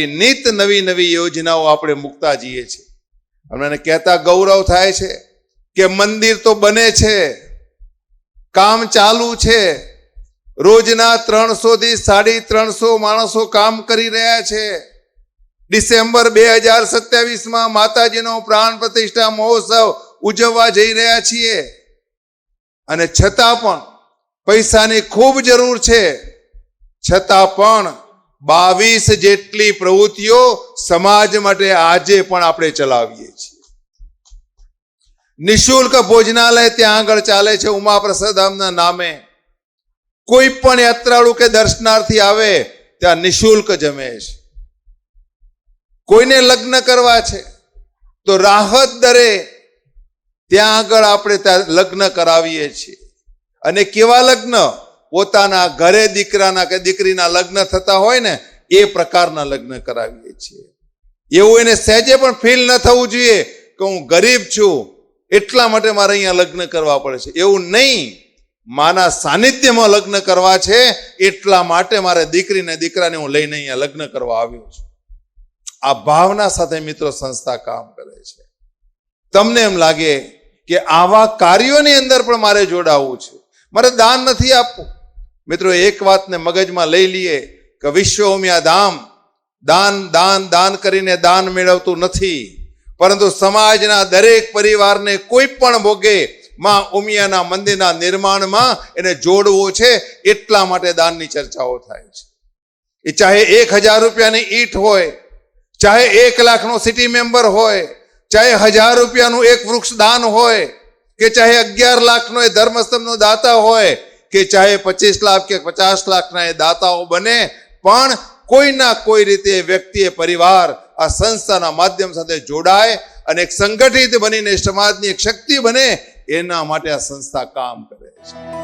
નિત નવી નવી યોજનાઓ આપણે મૂકતા જઈએ છીએ. અમને કહેતા ગૌરવ થાય છે કે મંદિર તો બને છે, કામ ચાલુ છે, રોજના 300 થી 350 માણસો કામ કરી રહ્યા છે. ડિસેમ્બર 2027 માતાજીનો પ્રાણ પ્રતિષ્ઠા મહોત્સવ ઉજવવા જઈ રહ્યા છીએ અને છતાં પણ પૈસાની ખૂબ જરૂર છે. છતાં પણ 22 જેટલી પ્રવૃત્તિઓ સમાજ માટે આજે પણ આપણે ચલાવીએ છીએ. નિઃશુલ્ક ભોજનાલય ત્યાં આગળ ચાલે છે ઉમાપ્રસાદ ધામના નામે. કોઈ પણ યાત્રાળુ કે દર્શનાર્થી આવે ત્યાં નિઃશુલ્ક જમે છે. કોઈને લગ્ન કરવા છે તો રાહત દરે ત્યાં આગળ આપણે ત્યાં લગ્ન કરાવીએ છીએ. અને કેવા લગ્ન? પોતાના ઘરે દીકરાના કે દીકરીના લગ્ન થતા હોય ને એ પ્રકારના લગ્ન કરાવીએ છીએ. એવું એને સહેજે પણ ફીલ ન થવું જોઈએ કે હું ગરીબ છું એટલા માટે મારે અહીંયા લગ્ન કરવા પડે છે. એવું નહીં, માના સાનિધ્યમાં લગ્ન કરવા છે એટલા માટે મારે દીકરીને દીકરાને હું લઈને અહીંયા લગ્ન કરવા આવ્યો છું. આ ભાવના સાથે મિત્રો સંસ્થા કામ કરે છે. તમને એમ લાગે કે આવા કાર્યોની અંદર પણ મારે જોડાવું છે, મારે દાન નથી આપવું. મિત્રો એક વાતને મગજમાં લઈ લઈએ કે વિશ્વ ઉમિયા ધામ દાન દાન દાન કરીને દાન મેળવતું નથી, પરંતુ સમાજના દરેક પરિવારને કોઈ પણ ભોગે માં ઉમિયાના મંદિરના નિર્માણમાં એને જોડવો છે એટલા માટે દાનની ચર્ચાઓ થાય છે. એ ચાહે 1000 રૂપિયાની ઈંટ હોય, ચાહે 1 લાખનો સિટી મેમ્બર હોય, ચાહે 1000 રૂપિયાનું એક વૃક્ષ દાન હોય, કે ચાહે 11 લાખનો એ ધર્મસ્તંભનો દાતા હોય, કે ચાહે 25 લાખ કે 50 લાખના એ દાતાઓ બને, પણ કોઈના કોઈ રીતે વ્યક્તિએ પરિવાર આ સંસ્થાના માધ્યમ સાથે જોડાય અને એક સંગઠિત બનીને સમાજની એક શક્તિ બને, એના માટે આ સંસ્થા કામ કરે છે.